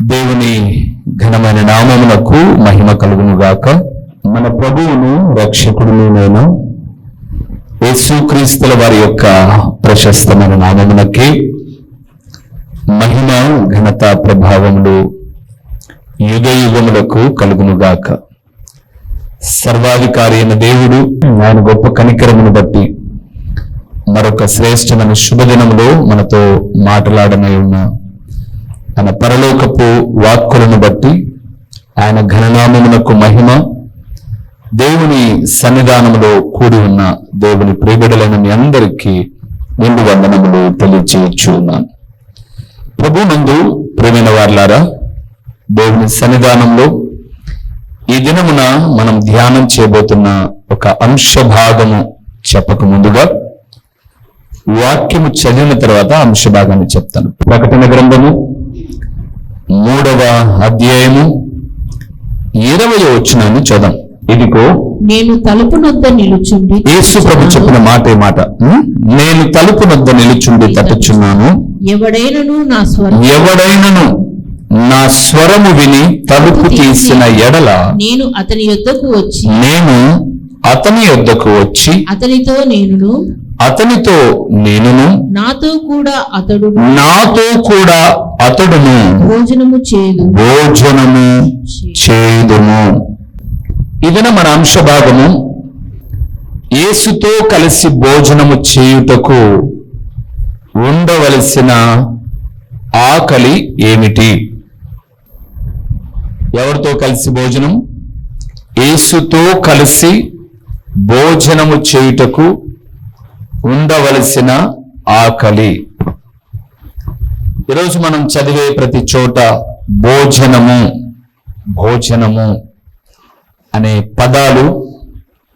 దేవుని ఘనమైన నామమునకు మహిమ కలుగునుగాక. మన ప్రభువును రక్షకుడునైన యేసుక్రీస్తుల వారి యొక్క ప్రశస్తమైన నామమునకి మహిమ ఘనత ప్రభావములు యుగ యుగములకు కలుగునుగాక. సర్వాధికారి అయిన దేవుడు ఆయన గొప్ప కనికరమును బట్టి మరొక శ్రేష్టమైన శుభదినములో మనతో మాట్లాడనై ఉన్న ఆయన పరలోకపు వాక్కులను బట్టి ఆయన ఘననామమునకు మహిమ. దేవుని సన్నిధానములో కూడి ఉన్న దేవుని ప్రియబిడ్డలైన మీ అందరికీ నిండు వందనములు తెలియజేయుచున్నాను. ప్రభునందు ప్రియమైన వారలారా, దేవుని సన్నిధానంలో ఈ దినమున మనం ధ్యానం చేయబోతున్న ఒక అంశ భాగము చెప్పక ముందుగా వాక్యము చదివిన తర్వాత అంశ భాగాన్ని చెప్తాను. ప్రకటన గ్రంథము 3వ అధ్యాయము 20వ వచనాన్ని చదవం. ఇదిగో నేను తలుపు నొద్ద నిలుచుండి, యేసు ప్రభు చెప్పిన మాట నేను తలుపు నొద్ద నిలుచుండి తట్టుచున్నాను. ఎవడైనను నా స్వరము విని తలుపు తీసిన ఎడల నేను అతని యొద్దకు వచ్చి అతనితో నేనును నాతో కూడా అతడును భోజనము చేయుదుము. ఇదన మన అంశ భాగము. యేసుతో కలిసి భోజనము చేయుటకు ఉండవలసిన ఆకలి ఏమిటి? ఎవరితో కలిసి భోజనం? యేసుతో కలిసి భోజనము చేయుటకు ఉండవలసిన ఆకలి. ఈరోజు మనం చదివే ప్రతి చోట భోజనము అనే పదాలు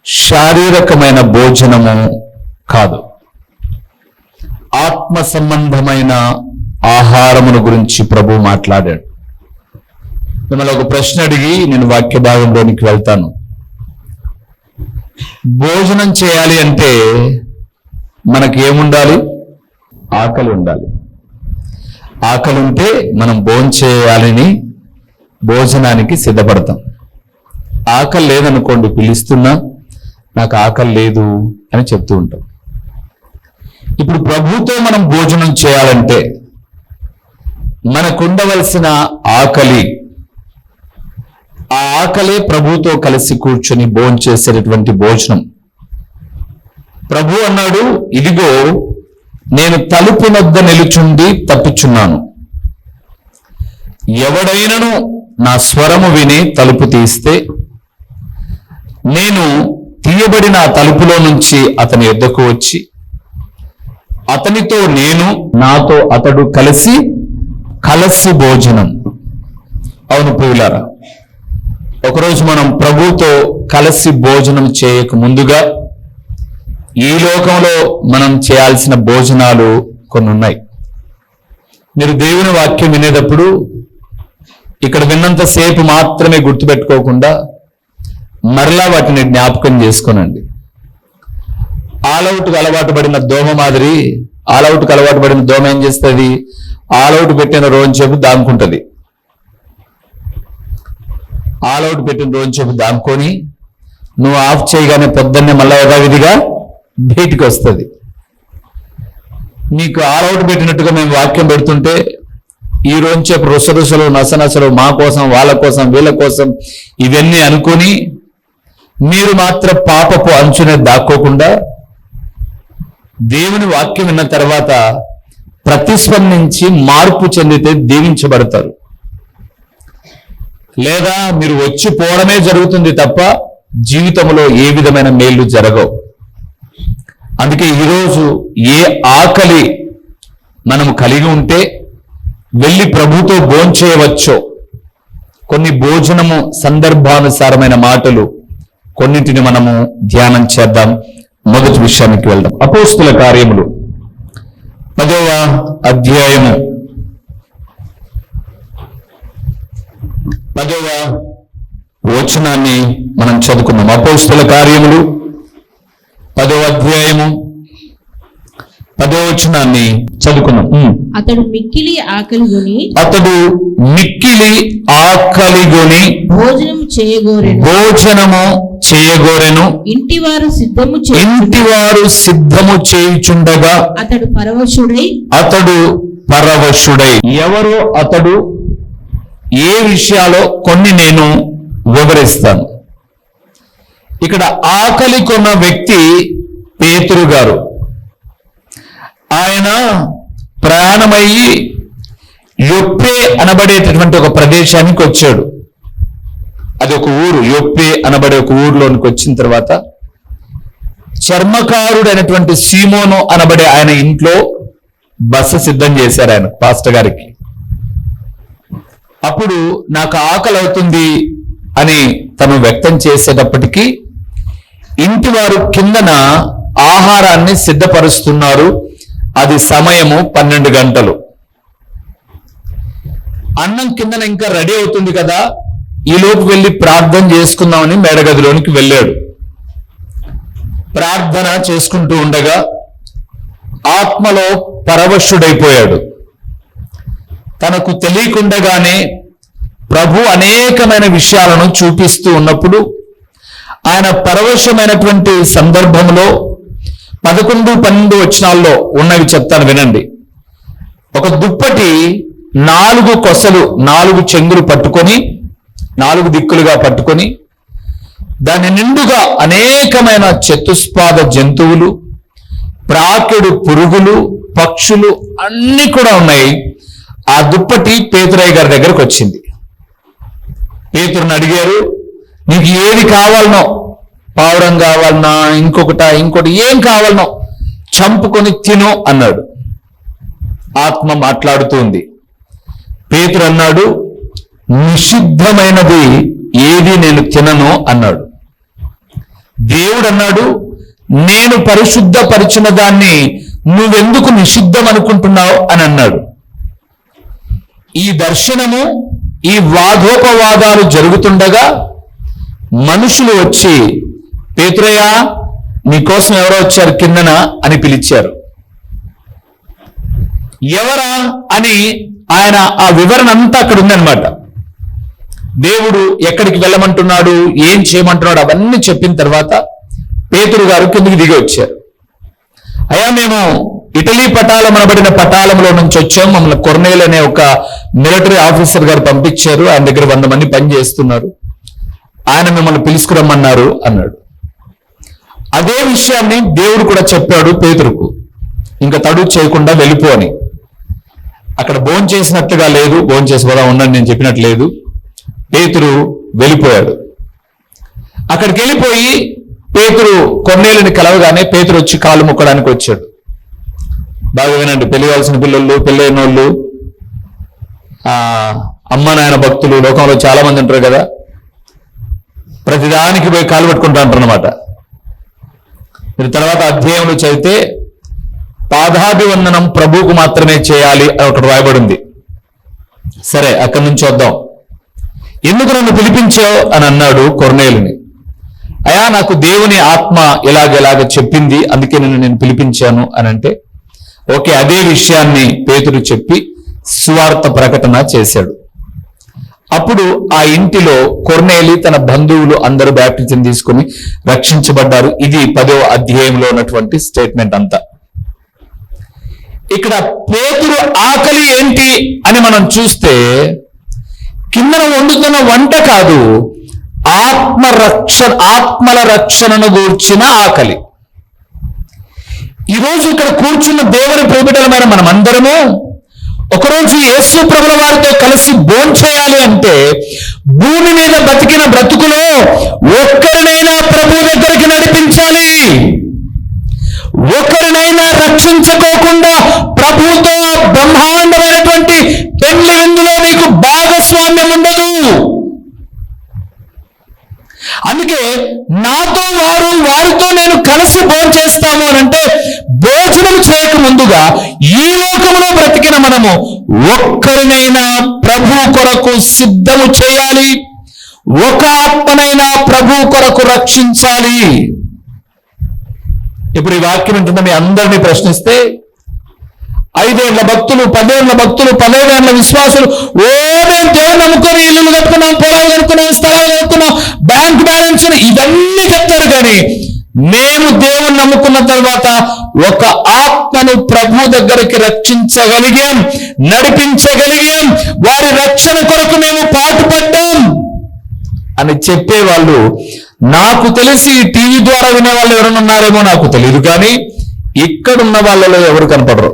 శారీరకమైన భోజనము కాదు, ఆత్మ సంబంధమైన ఆహారమును గురించి ప్రభు మాట్లాడాడు. మిమ్మల్ని ఒక ప్రశ్న అడిగి నేను వాక్య భాగంలోనికి వెళ్తాను. భోజనం చేయాలి అంటే మనకి ఏముండాలి? ఆకలి ఉండాలి. ఆకలి ఉంటే మనం భోంచేయాలని భోజనానికి సిద్ధపడతాం. ఆకలి లేదనుకోండి, పిలుస్తున్నా నాకు ఆకలి లేదు అని చెప్తూ ఉంటాం. ఇప్పుడు ప్రభుతో మనం భోజనం చేయాలంటే మనకు ఉండవలసిన ఆకలి, ఆ ఆకలే ప్రభుతో కలిసి కూర్చొని భోంచేసేటటువంటి భోజనం. ప్రభు అన్నాడు, ఇదిగో నేను తలుపు నొద్ద నిలుచుండి తట్టుచున్నాను. ఎవడైనను నా స్వరము విని తలుపు తీస్తే నేను తీయబడిన ఆ తలుపులో నుంచి అతని యొద్దకు వచ్చి అతనితో నాతో అతడు కలిసి భోజనం. అవును ప్రియులారా, ఒకరోజు మనం ప్రభుతో కలిసి భోజనం చేయక ముందుగా ఈ లోకంలో మనం చేయాల్సిన భోజనాలు కొన్ని ఉన్నాయి. మీరు దేవుని వాక్యం వినేటప్పుడు ఇక్కడ విన్నంతసేపు మాత్రమే గుర్తుపెట్టుకోకుండా మరలా వాటిని జ్ఞాపకం చేసుకోనండి. ఆల్అవుట్కి అలవాటు పడిన దోమ మాదిరి, ఆల్అవుట్కి అలవాటు పడిన దోమ ఏం చేస్తుంది? ఆల్అవుట్ పెట్టిన రోజుసేపు దాముకుంటుంది. ఆల్అవుట్ పెట్టిన రోజుసేపు దాముకొని నువ్వు ఆఫ్ చేయగానే పొద్దున్నే మళ్ళా యథావిధిగా బయటికి వస్తుంది. నీకు ఆల్అవుట్ పెట్టినట్టుగా మేము వాక్యం పెడుతుంటే ఈ రోజుసేపు రుసరుసలు నసనసలు మా కోసం, వాళ్ళ కోసం, వీళ్ళ కోసం ఇవన్నీ అనుకొని మీరు మాత్రం పాపపు అంచునే దాక్కోకుండా దేవుని వాక్యం విన్న తర్వాత ప్రతిస్పందించి మార్పు చెందితే దీవించబడతారు. లేదా మీరు వచ్చి పోవడమే జరుగుతుంది తప్ప జీవితంలో ఏ విధమైన మేలు జరగవు. అందుకే ఈరోజు ఏ ఆకలి మనము కలిగి ఉంటే వెళ్ళి ప్రభుతో భోంచేయవచ్చో కొన్ని భోజనము సందర్భానుసారమైన మాటలు కొన్నింటిని మనము ధ్యానం చేద్దాం. మొదటి విషయానికి వెళ్దాం. అపోస్తుల కార్యములు 10వ అధ్యాయము 10వ వచనాన్ని మనం చదువుకున్నాం. అపోస్తుల కార్యములు 10వ అధ్యాయము 10వ వచనాన్ని చదువుకున్నాం. అతడు మిక్కిలి ఆకలిగొని అతడు మిక్కిలి ఆకలిగొని భోజనము చేయగోరెను. ఇంటివారు సిద్ధము చేయుచుండగా అతడు పరవశుడై. ఎవరో అతడు, ఏ విషయాలో కొన్ని నేను వివరిస్తాను. ఇక్కడ ఆకలి కొన్న వ్యక్తి పేతురు గారు. ఆయన ప్రయాణమయ్యి యొప్పే అనబడేటటువంటి ఒక ప్రదేశానికి వచ్చాడు. అది ఒక ఊరు, యొప్పే అనబడే ఒక ఊరిలోనికి వచ్చిన తర్వాత చర్మకారుడు అయినటువంటి సీమోను అనబడే ఆయన ఇంట్లో బస సిద్ధం చేశారు ఆయన పాస్టర్ గారికి. అప్పుడు నాకు ఆకలి అవుతుంది అని తను వ్యక్తం చేసేటప్పటికీ ఇంటి వారు కిందన ఆహారాన్ని సిద్ధపరుస్తున్నారు. అది సమయము 12 గంటలు. అన్నం కిందన ఇంకా రెడీ అవుతుంది కదా, ఈలోపు వెళ్ళి ప్రార్థన చేసుకుందామని మేడగదిలోనికి వెళ్ళాడు. ప్రార్థన చేసుకుంటూ ఉండగా ఆత్మలో పరవశుడైపోయాడు. తనకు తెలియకుండగానే ప్రభు అనేకమైన విషయాలను చూపిస్తూ ఉన్నప్పుడు ఆయన పరవశమైనటువంటి సందర్భంలో 11, 12 వచనాల్లో ఉన్నవి చెప్తాను వినండి. ఒక దుప్పటి 4 కొసలు 4 చెంగులు పట్టుకొని 4 దిక్కులుగా పట్టుకొని దాని నిండుగా అనేకమైన చతుస్పాద జంతువులు, ప్రాకెడు పురుగులు, పక్షులు అన్ని కూడా ఉన్నాయి. ఆ దుప్పటి పేతురయ్య గారి దగ్గరకు వచ్చింది. పేతురుని అడిగారు, నీకు ఏది కావాలనో, పావురం కావాలన్నా, ఇంకోటి ఏం కావాలనో చంపుకొని తిను అన్నాడు. ఆత్మ మాట్లాడుతుంది. పేతురు అన్నాడు, నిషిద్ధమైనది ఏది నేను తినను అన్నాడు. దేవుడు అన్నాడు, నేను పరిశుద్ధపరిచిన దాన్ని నువ్వెందుకు నిషిద్ధం అనుకుంటున్నావు అని అన్నాడు. ఈ దర్శనము, ఈ వాదోపవాదాలు జరుగుతుండగా మనుషులు వచ్చి, పేతురయ్య నీకోసం ఎవరో వచ్చారు కిందన అని పిలిచారు. ఎవరా అని ఆయన ఆ వివరణ అంతా అక్కడ ఉందన్నమాట. దేవుడు ఎక్కడికి వెళ్ళమంటున్నాడు, ఏం చేయమంటున్నాడు అవన్నీ చెప్పిన తర్వాత పేతురు గారు కిందికి దిగి వచ్చారు. అయ్యా, మేము ఇటలీ పటాలం అనబడిన పటాలంలో నుంచి వచ్చాం. మమ్మల్ని కొర్నేల్ అనే ఒక మిలిటరీ ఆఫీసర్ గారు పంపించారు. ఆయన దగ్గర 100 మంది పని చేస్తున్నారు. ఆయన మిమ్మల్ని పిలుచుకురమ్మన్నారు అన్నాడు. అదే విషయాన్ని దేవుడు కూడా చెప్పాడు పేతురుకు, ఇంకా తడువు చేయకుండా వెళ్ళిపో అని. అక్కడ భోజనం చేసినట్లుగా లేదు, భోజనం చేసి పోదా ఉండండి నేను చెప్పినట్టు లేదు. పేతురు వెళ్ళిపోయాడు. అక్కడికి వెళ్ళిపోయి పేతురు కొర్నేలుని కలవగానే పేతురు వచ్చి కాళ్ళు మొక్కడానికి వచ్చాడు. బాగా వినండి, పెళ్లి కావాల్సిన పిల్లలు, పెళ్ళైన వాళ్ళు, అమ్మ నాయన భక్తులు లోకంలో చాలా మంది ఉంటారు కదా, ప్రతిదానికి పోయి కాలు పట్టుకుంటూ ఉంటారు అన్నమాట. మీరు తర్వాత అధ్యాయంలో చదివితే పాదాభివందనం ప్రభువుకు మాత్రమే చేయాలి అని ఒకటి రాయబడింది. సరే, అక్కడి నుంచి వద్దాం. ఎందుకు నన్ను పిలిపించావు అని అన్నాడు కొర్నేలుని. అయా, నాకు దేవుని ఆత్మ ఎలాగెలాగ చెప్పింది, అందుకే నేను పిలిపించాను అని అంటే, ఓకే, అదే విషయాన్ని పేతురు చెప్పి సువార్త ప్రకటన చేశాడు. అప్పుడు ఆ ఇంటిలో కొర్నేలి తన బంధువులు అందరూ బాప్టిజం తీసుకుని రక్షించబడ్డారు. ఇది 10వ అధ్యాయంలో ఉన్నటువంటి స్టేట్మెంట్ అంతా. ఇక్కడ పేతురు ఆకలి ఏంటి అని మనం చూస్తే, కిందన వండుతున్న వంట కాదు, ఆత్మల రక్షణను గూర్చిన ఆకలి. ఈరోజు ఇక్కడ కూర్చున్న దేవుని ప్రియబిడ్డలమైన మనం అందరము ఒకరోజు యేసు ప్రభుల వారితో కలిసి భోంచేయాలి అంటే, భూమి మీద బతికిన బ్రతుకులో ఒక్కరినైనా ప్రభు దగ్గరికి నడిపించాలి. ఒకరినైనా రక్షించుకోకుండా ప్రభుతో బ్రహ్మాండమైనటువంటి పెళ్లి విందులో నీకు భాగస్వామ్యం ఉండదు. అందుకే నాతో వారితో నేను కలిసి భోంచేస్తాము అని అంటే, భోజనం చేయక ముందుగా ఈ లోకంలో బ్రతికిన మనము ఒక్కరినైనా ప్రభు కొరకు సిద్ధము చేయాలి. ఒక ఆత్మనైనా ప్రభు కొరకు రక్షించాలి. ఇప్పుడు ఈ వాక్యం ఏంటంటే మీ అందరినీ ప్రశ్నిస్తే 5 ఏళ్ల భక్తులు, 10 ఏళ్ల భక్తులు, 15 ఏళ్ల విశ్వాసులు, ఓ మేము దేవుని నమ్ముకొని ఇల్లు కట్టుకున్నాం, పొలాలు కట్టుకున్నాం, స్థలాలు కట్టుకున్నాం, బ్యాంక్ బ్యాలెన్స్ ఇవన్నీ చెప్తారు. కానీ మేము దేవుని నమ్ముకున్న తర్వాత ఒక ఆత్మను ప్రభు దగ్గరికి రక్షించగలిగాం, నడిపించగలిగాం, వారి రక్షణ కొరకు మేము పాటుపడ్డాం అని చెప్పేవాళ్ళు నాకు తెలిసి టీవీ ద్వారా వినేవాళ్ళు ఎవరైనా ఉన్నారేమో నాకు తెలియదు. కానీ ఇక్కడున్న వాళ్ళలో ఎవరు కనపడరు.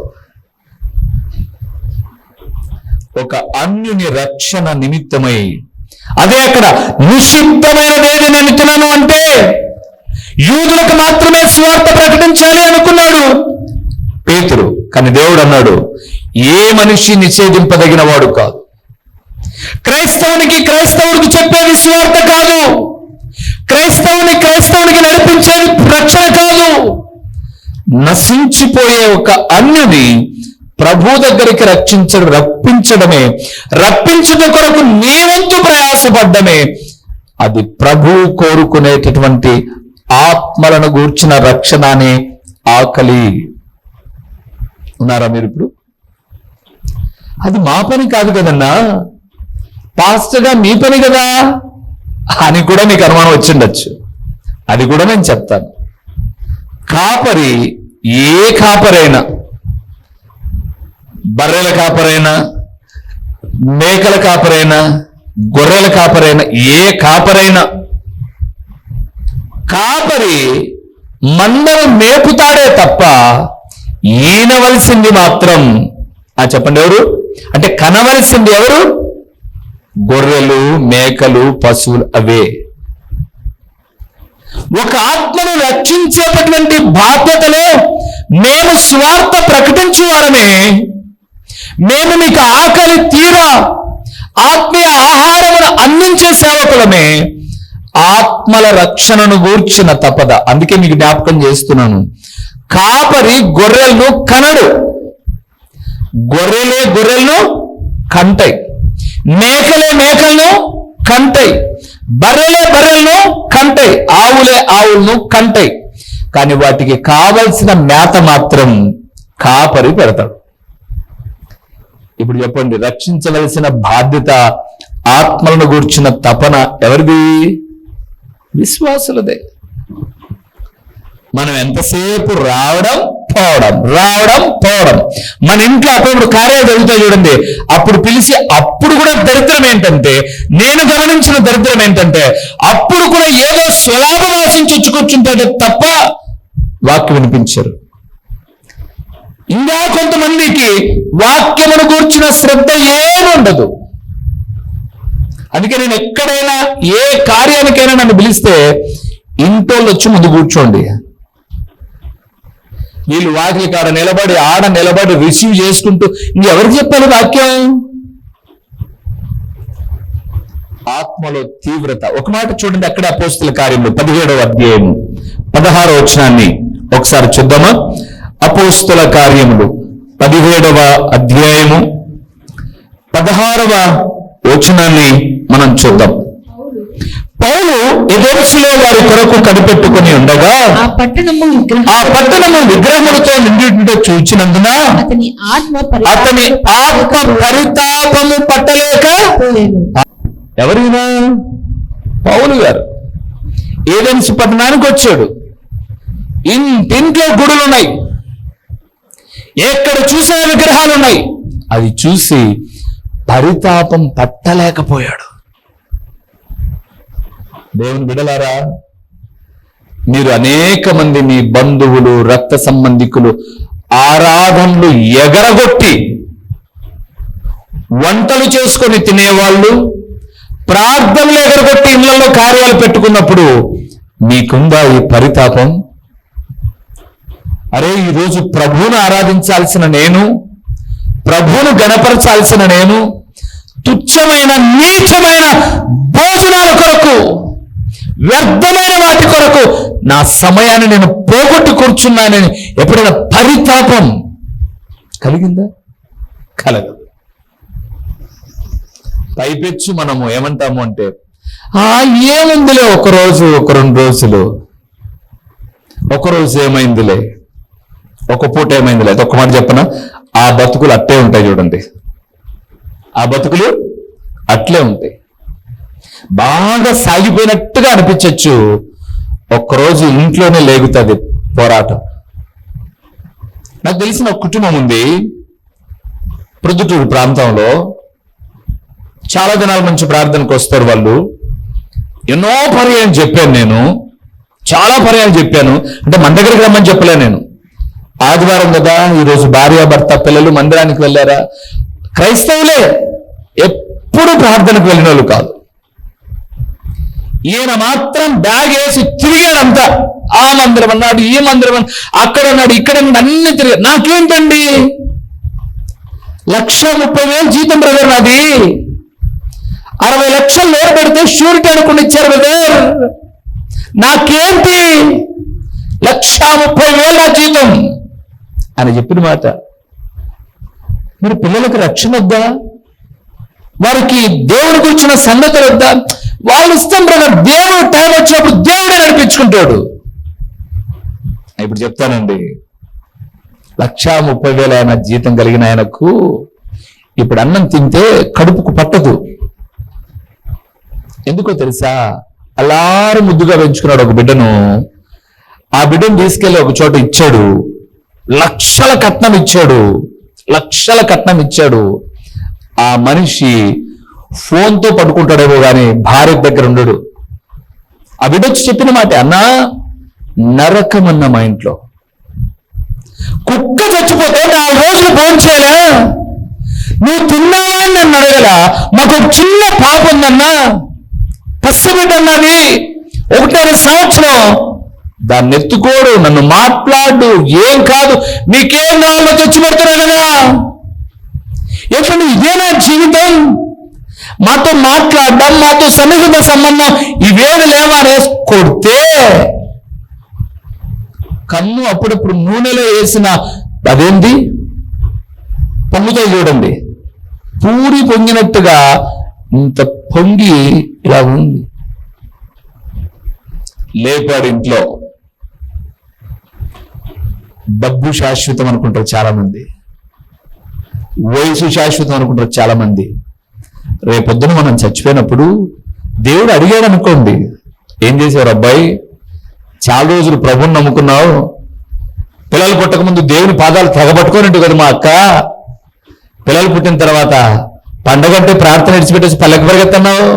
ఒక అన్యుని రక్షణ నిమిత్తమై, అదే అక్కడ నిషిద్ధమైనది ఏది నేను తినను అంటే యూదులకు మాత్రమే సువార్త ప్రకటించాలి అనుకున్నాడు పేతురు. కానీ దేవుడు అన్నాడు, ఏ మనిషి నిషేధింపదగిన వాడు కాదు. క్రైస్తవుడికి చెప్పేది సువార్త కాదు, క్రైస్తవునికి నడిపించేది రక్షణ కాదు. నశించిపోయే ఒక అన్యుని ప్రభు దగ్గరికి రప్పించడమే, రప్పించడం కొరకు నీ వంతు ప్రయాసపడ్డమే అది ప్రభు కోరుకునేటటువంటి ఆత్మలను గూర్చిన రక్షణ అనే ఆకలి. ఉన్నారా మీరు ఇప్పుడు? అది మా పని కాదు కదన్నా, పాస్టర్గా మీ పని కదా అని కూడా మీకు అనుమానం వచ్చిండొచ్చు. అది కూడా నేను చెప్తాను. కాపరి, ఏ కాపరైనా, బర్రెల కాపరైనా, మేకల కాపరైనా, గొర్రెల కాపరైనా, ఏ కాపరైనా, కాపరి మందను మేపుతాడే తప్ప ఈనవలసింది మాత్రం చెప్పండి ఎవరు? అంటే కనవలసింది ఎవరు? గొర్రెలు, మేకలు, పశువులు. అవే ఒక ఆత్మను రక్షించేటటువంటి బాధ్యతలో మేము స్వార్థ ప్రకటించు వారమే, మేము మీకు ఆకలి తీరా ఆత్మీయ ఆహారమును అందించే సేవకులమే, ఆత్మల రక్షణను గూర్చిన తపద. అందుకే మీకు జ్ఞాపకం చేస్తున్నాను, కాపరి గొర్రెలను కనడు, గొర్రెలను కంటాయి, మేకలను కంటాయి, బర్రెలను కంటాయి, ఆవులను కంటాయి. కానీ వాటికి కావలసిన మేత మాత్రం కాపరి పెడతాడు. ఇప్పుడు చెప్పండి, రక్షించవలసిన బాధ్యత, ఆత్మలను గూర్చిన తపన ఎవరిది? విశ్వాసులదే. మనం ఎంతసేపు రావడం పోవడం. మన ఇంట్లో అప్పుడు కార్యాలు జరుగుతాయి చూడండి, అప్పుడు పిలిచి, అప్పుడు కూడా దరిద్రం ఏంటంటే, నేను గమనించిన దరిద్రం ఏంటంటే, అప్పుడు కూడా ఏదో స్వలాభం ఆశించి వచ్చి కూర్చుంటాడు తప్ప వాక్యం వినిపించారు. ఇంకా కొంతమందికి వాక్యమును గూర్చిన శ్రద్ధ ఏముండదు. అందుకే నేను ఎక్కడైనా ఏ కార్యానికైనా నన్ను పిలిస్తే ఇంటోళ్ళు వచ్చి ముందు కూర్చోండి. వీళ్ళు వాకిలి కాడ నిలబడి రిసీవ్ చేసుకుంటూ ఇంకెవరికి చెప్పాలి వాక్యం? ఆత్మలో తీవ్రత. ఒక మాట చూడండి, అక్కడ అపోస్తుల కార్యములు 17వ అధ్యాయము 16వ వచనాన్ని ఒకసారి చూద్దామా? అపోస్తుల కార్యములు 17వ అధ్యాయము 16వ వచనాన్ని మనం చూద్దాం. పౌలు ఎఫెసులో వారి కొరకు కనిపెట్టుకుని ఉండగా ఆ పట్టణము విగ్రహములతో నిండి చూచినందున అతని ఆత్మ పరితాపము పట్టలేక, ఎవరైనా పౌలు గారు ఏథెన్సు పట్టణానికి వచ్చాడు. ఇంటింట్లో గుడులు ఉన్నాయి, ఎక్కడ చూసిన విగ్రహాలు ఉన్నాయి. అది చూసి పరితాపం పట్టలేకపోయాడు. దేవుని బిడ్డలారా, మీరు అనేక మంది మీ బంధువులు, రక్త సంబంధికులు ఆరాధనలు ఎగరగొట్టి వంటలు చేసుకొని తినేవాళ్ళు, ప్రార్థనలు ఎగరగొట్టి ఇళ్లలో కార్యాలు పెట్టుకున్నప్పుడు మీకుందా ఈ పరితాపం? అరే, ఈరోజు ప్రభువును ఆరాధించాల్సిన నేను, ప్రభువును గణపరచాల్సిన నేను, తుచ్చమైన నీచమైన భోజనాల కొరకు, వ్యర్థమైన వాటి కొరకు నా సమయాన్ని నేను పోగొట్టు కూర్చున్నానని ఎప్పుడైనా పరితాపం కలిగిందా? కలగదు. పైపెచ్చు మనము ఏమంటాము అంటే, ఏముందిలే, ఒకరోజు, ఒక 2 రోజులు, ఒకరోజు ఏమైందిలే, ఒక పూట ఏమైందిలే. ఒక మాట చెప్పనా, ఆ బతుకులు అట్టే ఉంటాయి చూడండి. ఆ బతుకులు అట్లే ఉంటాయి. బాగా సాగిపోయినట్టుగా అనిపించవచ్చు, ఒక్కరోజు ఇంట్లోనే లేగుతుంది పోరాటం. నాకు తెలిసిన ఒక కుటుంబం ఉంది ప్రొద్దుటూరు ప్రాంతంలో. చాలా దినాల నుంచి ప్రార్థనకు వస్తారు వాళ్ళు. ఎన్నో పర్యాయం చెప్పాను నేను, చాలా పర్యాయం చెప్పాను. అంటే మన దగ్గరికి రమ్మని చెప్పలే నేను. ఆదివారం కదా, ఈరోజు భార్యాభర్త పిల్లలు మందిరానికి వెళ్ళారా, క్రైస్తవులే, ఎప్పుడు ప్రార్థనకు వెళ్ళిన వాళ్ళు కాదు. ఈయన మాత్రం బ్యాగ్ వేసి తిరిగాడంతా. ఆ మందిరం అన్నాడు, ఈ మందిరం అన్నాడు, అక్కడ అన్నాడు, ఇక్కడ అన్ని తిరిగాడు. నాకేంటండి, 1,30,000 జీతం బ్రదర్ నాది. 60 లక్షలు లోన్ పెడితే షూరిటీ అనుకుని ఇచ్చారు బ్రదర్. నాకేంటి, 1,30,000 నా జీతం అని చెప్పిన మాట. మరి పిల్లలకు రక్షణ వద్దా, వారికి దేవుడి గురించిన సంగతులు వద్దా? వాళ్ళు ఇష్టం బ్రదర్, దేవుడు టైం వచ్చినప్పుడు దేవుడే నడిపించుకుంటాడు. ఇప్పుడు చెప్తానండి, 1,30,000 ఆయన జీతం కలిగిన ఆయనకు ఇప్పుడు అన్నం తింటే కడుపుకు పట్టదు. ఎందుకో తెలుసా? అలారు ముద్దుగా పెంచుకున్నాడు ఒక బిడ్డను. ఆ బిడ్డను తీసుకెళ్లి ఒక చోట ఇచ్చాడు. లక్షల కట్నం ఇచ్చాడు. ఆ మనిషి ఫోన్తో పడుకుంటాడేమో గాని భార్య దగ్గర ఉండడు. ఆ బిడ్డ వచ్చి చెప్పిన మాట, అన్నా నరకమన్న మా ఇంట్లో. కుక్క చచ్చిపోతే 4 రోజులు ఫోన్ చేయాలా? నువ్వు తిన్నావా అని నన్ను అడగలా? మాకు ఒక చిన్న పాప ఉందన్నా, పసిబిడ్డ అన్నది, 1.5 సంవత్సరం. దాన్ని ఎత్తుకోడు, నన్ను మాట్లాడు, ఏం కాదు, నీకేం కావాలో తెచ్చి పెడుతున్నా కదా. ఎట్లా ఇదే నా జీవితం? మాతో మాట్లాడడం, మాతో సన్నిహిత సంబంధం ఇవేమి లేవా అనేసి కొడితే, కన్ను అప్పుడప్పుడు నూనెలో వేసిన అదేంటి పొంగుతాయి చూడండి, పూరి పొంగినట్టుగా ఇంత పొంగి ఇలా ఉంది. లేపాడు ఇంట్లో. డబ్బు శాశ్వతం అనుకుంటారు చాలా మంది, వయసు శాశ్వతం అనుకుంటారు చాలా మంది. రేపొద్దున మనం చచ్చిపోయినప్పుడు దేవుడు అడిగాడు అనుకోండి, ఏం చేశారు అబ్బాయి, చాలా రోజులు ప్రభువుని నమ్ముకున్నావు, పిల్లలు పుట్టక ముందు దేవుని పాదాలు తెగబట్టుకోనంటు కదా మా అక్క, పిల్లలు పుట్టిన తర్వాత పండగంటే ప్రార్థన విడిచిపెట్టేసి పల్లెకి పరిగెత్తన్నావు.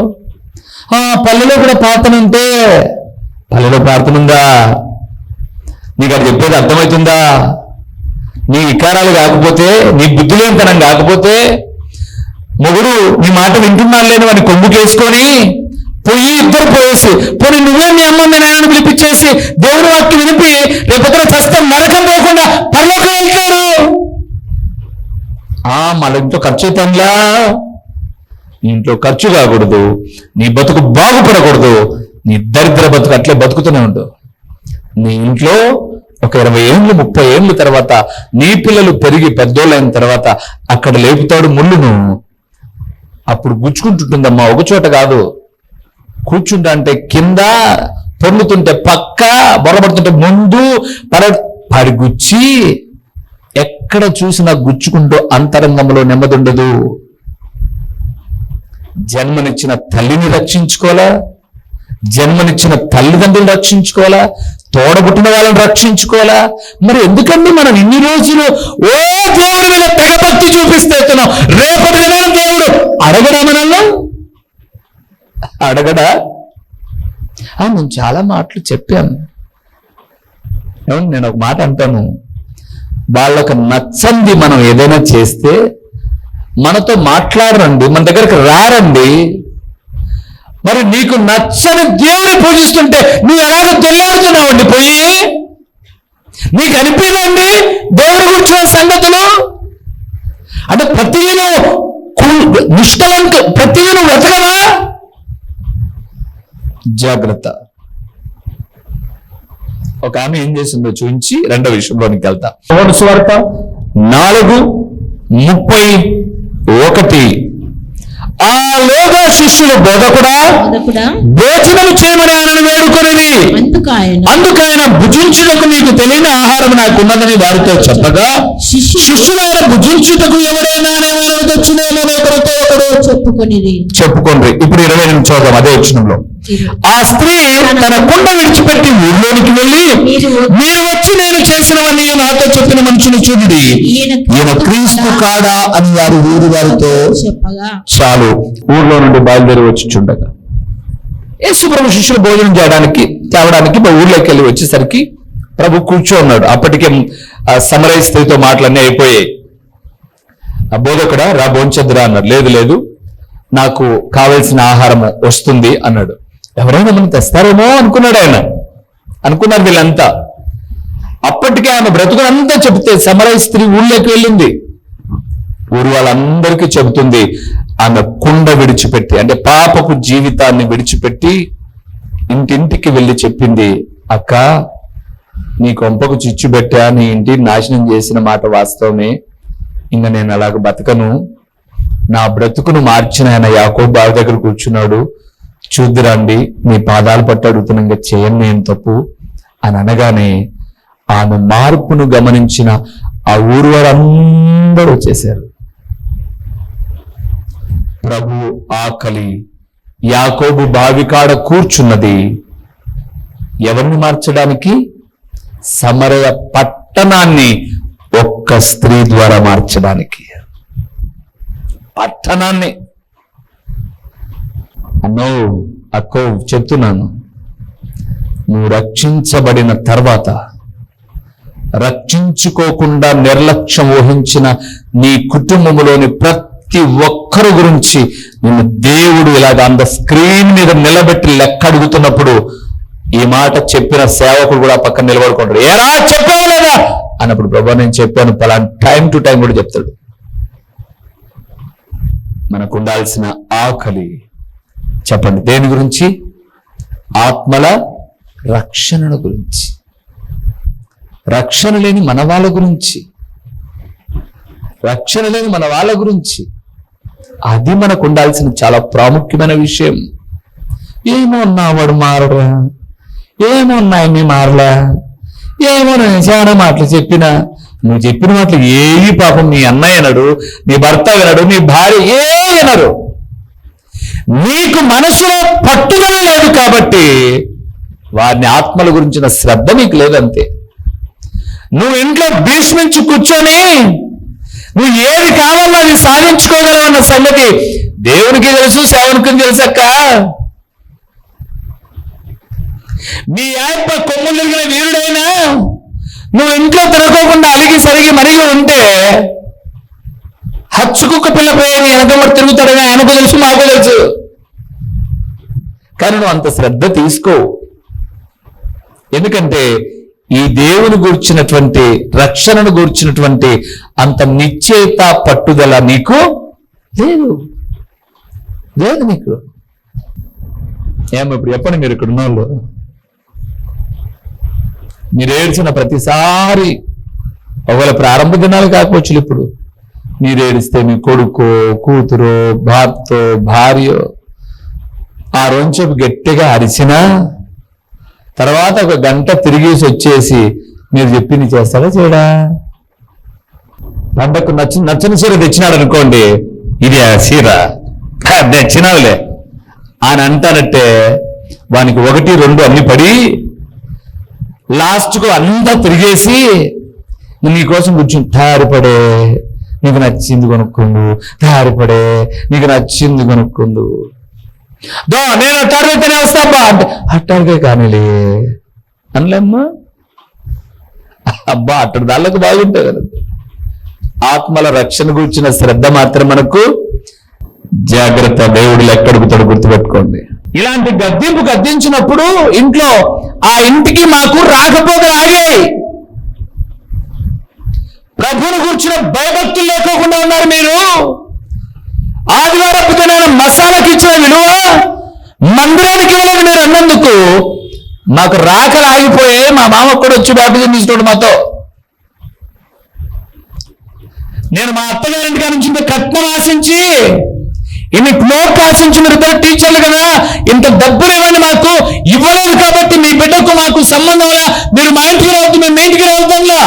పల్లెలో కూడా ప్రార్థన ఉంటే, పల్లెలో ప్రార్థన ఉందా? నీకు అది చెప్పేది అర్థమవుతుందా? నీ వికారాలు కాకపోతే, నీ బుద్ధిలేనితనం కాకపోతే, మొగుడు నీ మాట వింటున్నాను లేని వాడిని కొమ్ముకేసుకొని పోయి ఇద్దరు పోయేసి, పోనీ నువ్వే మీ అమ్మ మీ నాయనని పిలిపించేసి దేవుని వాక్యం వినిపి రేపొద్దున ప్రస్తుతం నరకం పోకుండా పరలోకం వెళ్తాడు. మళ్ళీ ఇంట్లో ఖర్చు అవుతాంలా. నీ ఇంట్లో ఖర్చు కాకూడదు, నీ బతుకు బాగుపడకూడదు, నీ దరిద్ర బతుకు అట్లే బతుకుతూనే ఉండు. నీ ఇంట్లో ఒక 20 ఏళ్ళు 30 ఏళ్ళ తర్వాత నీ పిల్లలు పెరిగి పెద్దోళ్ళైన తర్వాత అక్కడ లేపుతాడు ముళ్ళును. అప్పుడు గుచ్చుకుంటుంటుందమ్మా, ఒక చోట కాదు. కూర్చుంటా అంటే కింద, పొందుతుంటే పక్క, బొరబడుతుంటే ముందు, పడి గుచ్చి ఎక్కడ చూసినా గుచ్చుకుంటూ అంతరంగంలో నెమ్మది ఉండదు. జన్మనిచ్చిన తల్లిని రక్షించుకోవాలా, జన్మనిచ్చిన తల్లిదండ్రులు రక్షించుకోవాలా, తోడబుట్టిన వాళ్ళని రక్షించుకోవాలా. మరి ఎందుకండి మనం ఇన్ని రోజులు దేవుడి మీద తెగభక్తి చూపిస్తే రేపటి దినాన దేవుడు అడగడా మనల్ని? అడగడా? నేను చాలా మాటలు చెప్పాను. ఏమండి, నేను ఒక మాట అంటాను, వాళ్ళకు నచ్చంది మనం ఏదైనా చేస్తే మనతో మాట్లాడరండి, మన దగ్గరకు రారండి. మరి నీకు నచ్చని దేవుని పూజిస్తుంటే నువ్వు ఎలాగ దొల్లాడుతున్నావండి పోయి? నీకు అనిపించండి దేవుడి గురించిన సంగతులు? అంటే ప్రతిను నిష్టవంతు, ప్రతిను వెతకవా? జాగ్రత్త. ఒక ఆమె ఏం చేసిందో చూపించి రెండో విషయంలోనికి వెళ్తా. యోహాను సువార్త 4:31. లోగా శిష్యులు బోధకుడా బోధకుడా భోజనం చేయమని ఆయనను వేడుకొనిది. అందుకు ఆయన భుజించుటకు నీకు తెలియని ఆహారం నాకున్నదని వారితో చెప్పగా శిష్యులు ఆయన భుజించుటకు ఎవరైనా అనేవారు తెచ్చునేమో ఒకరితో ఒకడు చెప్పుకోండి. ఇప్పుడు 28 చూద్దాం అదే వచనంలో. ఆ స్త్రీ తన కుండ విడిచిపెట్టి ఊళ్ళోనికి వెళ్ళి మీరు వచ్చి నేను చేసినవన్నీ నాతో చెప్పిన మనుషులు చూడండి, ఈయన క్రీస్తు కాడా అని వారు ఊరి వారితో చెప్పగా చాలు ఊర్లో నుండి బయలుదేరి వచ్చి చుండగా యేసు ప్రభు శిష్యులు భోజనం తేవడానికి ఊర్లోకి వెళ్ళి వచ్చేసరికి ప్రభు కూర్చోన్నాడు. అప్పటికే సమరయ స్త్రీతో మాటలన్నీ అయిపోయాయి. ఆ బోధకుడా రా భోంచద్దురా అన్నాడు. లేదు నాకు కావలసిన ఆహారం వస్తుంది అన్నాడు. ఎవరైనా మనం తెస్తారేమో అనుకున్నారు వీళ్ళంతా. అప్పటికే ఆమె బ్రతుకునంతా చెబితే సమరయ స్త్రీ ఊళ్ళోకి వెళ్ళింది. ఊరు వాళ్ళందరికీ చెబుతుంది. ఆమె కుండ విడిచిపెట్టి అంటే పాపపు జీవితాన్ని విడిచిపెట్టి ఇంటింటికి వెళ్ళి చెప్పింది, అక్క నీ కొంపకు చిచ్చు పెట్టా, నీ ఇంటిని నాశనం చేసిన మాట వాస్తవమే, ఇంకా నేను అలాగ బతకను, నా బ్రతుకును మార్చిన ఆయన యాకోబు బావి దగ్గర కూర్చున్నాడు, చూద్దురండి మీ పాదాలు పట్టి అడుగుతున్నా, ఇంకా చేయను నేను తప్పు అని అనగానే ఆమె మార్పును గమనించిన ఆ ఊరు వారందరూ వచ్చేశారు. ప్రభు ఆకలి యాకోబు బావి కాడ కూర్చున్నది ఎవరిని మార్చడానికి? సమరయ పట్టణాన్ని ఒక్క స్త్రీ ద్వారా మార్చడానికి. పట్టణాన్ని అక్కో చెప్తున్నాను, నువ్వు రక్షించబడిన తర్వాత రక్షించుకోకుండా నిర్లక్ష్యం వహించిన నీ కుటుంబంలోని ప్రతి ఒక్కరి గురించి నిన్ను దేవుడు ఇలాగ అంత స్క్రీన్ మీద నిలబెట్టి లెక్క అడుగుతున్నప్పుడు ఈ మాట చెప్పిన సేవకుడు కూడా పక్కన నిలబడుకుంటాడు. ఏరా చెప్పావు లేదా అన్నప్పుడు ప్రభు నేను చెప్పాను పలానా టైం టు టైం కూడా చెప్తాడు. మనకు ఉండాల్సిన ఆకలి చెప్పండి దేని గురించి? ఆత్మల రక్షణ గురించి, రక్షణ లేని మన వాళ్ళ గురించి, రక్షణ లేని మన వాళ్ళ గురించి. అది మనకు ఉండాల్సిన చాలా ప్రాముఖ్యమైన విషయం. ఏమో నా వాడు మారడా, ఏమో నాయన్ని మారలా, ఏమో నేను చాలా మాటలు చెప్పినా, నువ్వు చెప్పిన మాటలు ఏవి పాపం నీ అన్నయ్య వినడు, నీ భర్త వినడు, నీ భార్య ఏ వినరు. నీకు మనసులో పట్టుదల లేదు కాబట్టి వారిని ఆత్మల గురించిన శ్రద్ధ నీకు లేదంతే. నువ్వు ఇంట్లో భీష్మించి కూర్చొని నువ్వు ఏది కావాలో అది సాధించుకోగలవు అన్న సంగతి దేవునికి తెలుసు, సేవకునికి తెలుసక్క. మీ ఆయప్ప కొమ్ములు తిరిగిన వీరుడైనా నువ్వు ఇంట్లో తిరగకుండా అలిగి సరిగి మరిగి ఉంటే హచ్చుకుక్క పిల్ల పోయి వెనకబడి తిరుగుతాడని ఆయనకు తెలుసు, మాకు తెలుసు. కానీ నువ్వు అంత శ్రద్ధ తీసుకో. ఎందుకంటే ఈ దేవుని గూర్చినటువంటి రక్షణను గూర్చినటువంటి అంత నిశ్చయిత పట్టుదల నీకు లేదు నీకు. ఏమో ఇప్పుడు చెప్పండి, మీరు ఇక్కడ ఉన్న వాళ్ళు మీరు ఏడ్చిన ప్రతిసారి ఒకవేళ ప్రారంభ దినాలు కాకపోవచ్చు, ఇప్పుడు మీరు ఏడిస్తే మీ కొడుకో కూతురో భర్తో భార్యో ఆ రోజు గట్టిగా అరిచినా తర్వాత ఒక గంట తిరిగేసి వచ్చేసి మీరు చెప్పింది చేస్తాడా చేయడా? పంటకు నచ్చని చీర తెచ్చినాడు అనుకోండి, ఇది ఆ చీర తెచ్చినావులే అని అంటానంటే వానికి 1, 2 అన్ని పడి లాస్ట్కు అంతా తిరిగేసి నీకోసం కూర్చుని తారిపడే నీకు నచ్చింది కొనుక్కుందు, తారిపడే నీకు నచ్చింది కొనుక్కుందు, నేను అట్టాడితేనే వస్తాపా అంటే అట్టాడికే కానీలే అనలేమ్మా. అబ్బా అట్టడి దాళ్ళకు బాగుంటాయి కదా. ఆత్మల రక్షణ గురించిన శ్రద్ధ మాత్రం మనకు జాగ్రత్త. దేవుడు ఎక్కడుగుతాడు గుర్తుపెట్టుకోండి. ఇలాంటి గద్దించినప్పుడు ఇంట్లో ఆ ఇంటికి మాకు రాకపోకలు ఆగాయి. ప్రభువుని కూర్చున్న భయభక్తులు లేకోకుండా ఉన్నారు మీరు. ఆదివారపు దినాన మసాలాకి ఇచ్చిన విలువ మందిరానికి ఇవ్వలేదు మీరు అన్నందుకు మాకు రాకలు ఆగిపోయే. మా మామ కూడా వచ్చి బాప్టిజం తీసుకున్నాడు మాతో. నేను మా అత్తగారింటికి నుంచి కట్నం ఆశించి ఇన్ని నోట్ ఆశించి మీరు ఇద్దరు టీచర్లు కదా, ఇంత డబ్బులు ఇవ్వండి, మాకు ఇవ్వలేదు కాబట్టి మీ బిడ్డకు మాకు సంబంధం మీరు మా ఇంటికి రావద్దు, మేము మీ ఇంటికి రావద్దంలా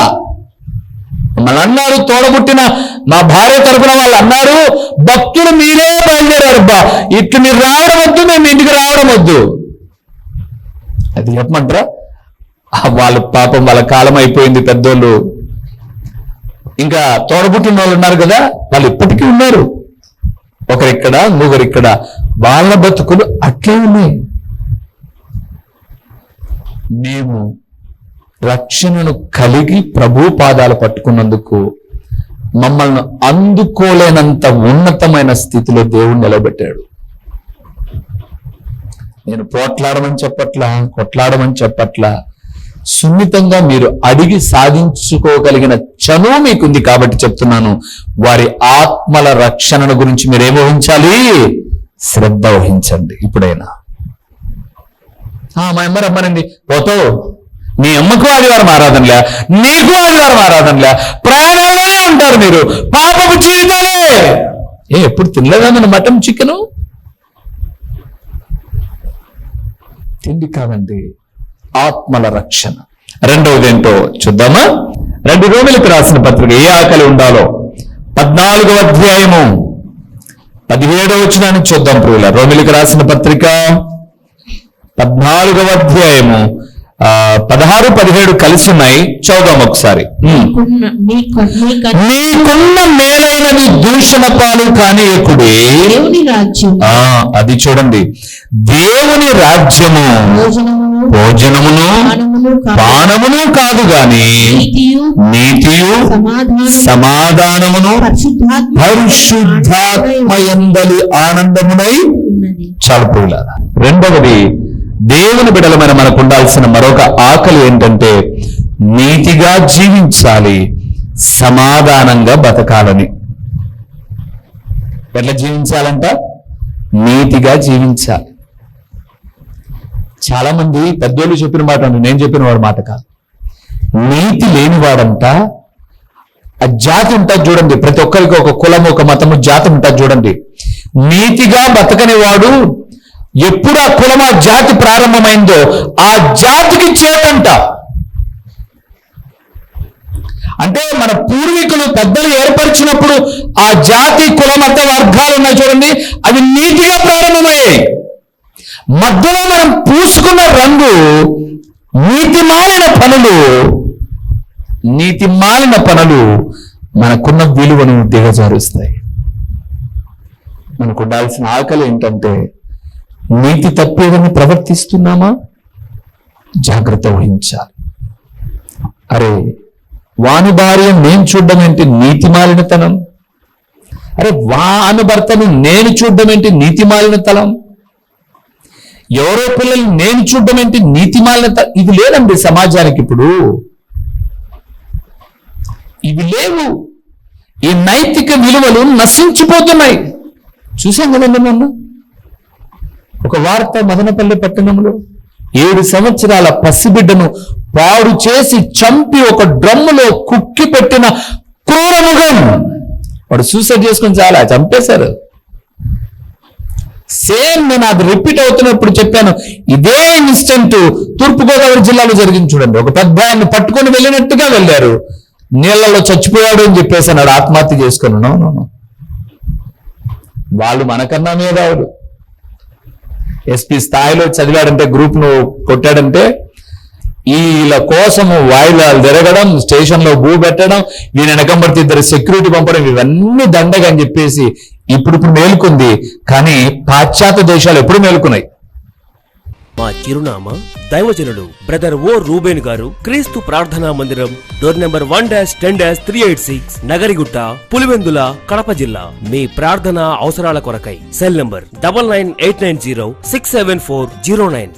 మళ్ళీ అన్నారు. తోడబుట్టిన మా భార్య తరపున వాళ్ళు అన్నారు, భక్తులు మీరే బయలుదేరారు బా, ఇట్లు మీరు రావడం వద్దు, మేము ఇంటికి రావడం వద్దు. అది చెప్పమంటారా? వాళ్ళ పాపం వాళ్ళ కాలం అయిపోయింది, పెద్దోళ్ళు. ఇంకా తోడబుట్టిన వాళ్ళు ఉన్నారు కదా, వాళ్ళు ఇప్పటికీ ఉన్నారు, ఒకరిక్కడ ఇంకొకరిక్కడ, వాళ్ళ బతుకులు అట్లే ఉన్నాయి. మేము రక్షణను కలిగి ప్రభు పాదాలు పట్టుకున్నందుకు మమ్మల్ని అందుకోలేనంత ఉన్నతమైన స్థితిలో దేవుడు నిలబెట్టాడు. నేను పోట్లాడమని చెప్పట్లా, కొట్లాడమని చెప్పట్లా, సున్నితంగా మీరు అడిగి సాధించుకోగలిగిన చనువు మీకుంది కాబట్టి చెప్తున్నాను. వారి ఆత్మల రక్షణను గురించి మీరేం వహించాలి? శ్రద్ధ వహించండి. ఇప్పుడైనా మా అమ్మ రమ్మనండి, పోతావు, నీ అమ్మకు ఆదివారం ఆరాధనలే, నీకు ఆదివారం ఆరాధనలే, ప్రయాణంలోనే ఉంటారు మీరు, పాపపు జీవితాలే. ఎప్పుడు తినలేదా మన మటన్ చికెను? తిండి కాదండి, ఆత్మల రక్షణ. రెండవది ఏంటో చూద్దామా? 2 రోమీయులకు రాసిన పత్రిక, ఏ ఆకలి ఉండాలో 14వ అధ్యాయము 17వ వచనాన్ని చూద్దాం ప్రియుల. రోమీయులకు రాసిన పత్రిక 14వ అధ్యాయము 16, 17 కలిసి ఉన్నాయి, చదువుదాం ఒకసారి. నీకున్న మేలైనది దూషణ పాలు కానీయకుడే. అది చూడండి, దేవుని రాజ్యము భోజనమును పానమును కాదు గాని నీతియు సమాధానమును పరిశుద్ధాత్మయందలి ఆనందమునై. చాలు ప్రియులారా. రెండవది, దేవుని బిడ్డలమైన మనకు ఉండాల్సిన మరొక ఆకలి ఏంటంటే నీతిగా జీవించాలి, సమాధానంగా బతకాలని. ఎట్లా జీవించాలంట? నీతిగా జీవించాలి. చాలా మంది పెద్దోళ్ళు చెప్పిన మాట అండి, నేను చెప్పిన వాడు మాట కాదు. నీతి లేనివాడంట, ఆ జాతి ఉంటుంది చూడండి, ప్రతి ఒక్కరికి ఒక కులము, ఒక మతము, జాతి ఉంటుంది చూడండి. నీతిగా బతకని వాడు ఎప్పుడు ఆ కులం, ఆ జాతి ప్రారంభమైందో ఆ జాతికి చేతంట. అంటే మన పూర్వీకులు పెద్దలు ఏర్పరిచినప్పుడు ఆ జాతి, కులమత వర్గాలు ఉన్నాయి చూడండి, అవి నీతిగా ప్రారంభమయ్యాయి. మధ్యలో మనం పూసుకున్న రంగు నీతి మాలిన పనులు మనకున్న విలువను దిగజారుస్తాయి. మనకు ఉండాల్సిన ఆకలి ఏంటంటే నీతి తప్పేదని ప్రవర్తిస్తున్నామా? జాగ్రత్త వహించాలి. అరే, వాని భార్య నేను చూడడం ఏంటి నీతి మాలినతనం? అరే, వాని భర్తని నేను చూడడం ఏంటి నీతి మాలినతనం? ఎవరో పిల్లల్ని నేను చూడడం ఏంటి నీతి మాలినత? ఇది లేదండి సమాజానికి ఇప్పుడు, ఇవి లేవు. ఈ నైతిక విలువలు నశించిపోతున్నాయి. చూసాం కదండి మొన్న ఒక వార్త, మదనపల్లి పట్టణంలో 7 సంవత్సరాల పసిబిడ్డను పాడు చేసి చంపి ఒక డ్రమ్ములో కుక్కి పెట్టిన క్రూరముఖం. వాడు సూసైడ్ చేసుకుని చాలా చంపేశారు. సేమ్ నేను అది రిపీట్ అవుతున్నప్పుడు చెప్పాను, ఇదే ఇన్సిడెంట్ తూర్పుగోదావరి జిల్లాలో జరిగింది చూడండి. ఒక పెద్ద ఆయన్ని పట్టుకొని వెళ్ళినట్టుగా వెళ్ళారు, నీళ్లలో చచ్చిపోయాడు అని చెప్పేసి అన్నాడు, ఆత్మహత్య చేసుకున్నాను. వాళ్ళు మనకన్నా మేధావులు. ఎస్పీ స్థాయిలో చదివాడంటే, గ్రూప్ ను కొట్టాడంటే, వీళ్ళ కోసము వాయిదాలు తిరగడం, స్టేషన్లో భూ పెట్టడం, వీళ్ళ వెనకంబడితే 2 సెక్యూరిటీ పంపడం, ఇవన్నీ దండగా అని చెప్పేసి ఇప్పుడు మేలుకుంది. కానీ పాశ్చాత్య దేశాలు ఎప్పుడు మేలుకున్నాయి? మా చిరునామా దైవజనుడు బ్రదర్ ఓ రూబేన్ గారు, క్రీస్తు ప్రార్థనా మందిరం, డోర్ నెంబర్ 1-10-386, నగరిగుట్ట, పులివెందుల, కడప జిల్లా. మీ ప్రార్థన అవసరాల కొరకై సెల్ నంబర్ 9989067409.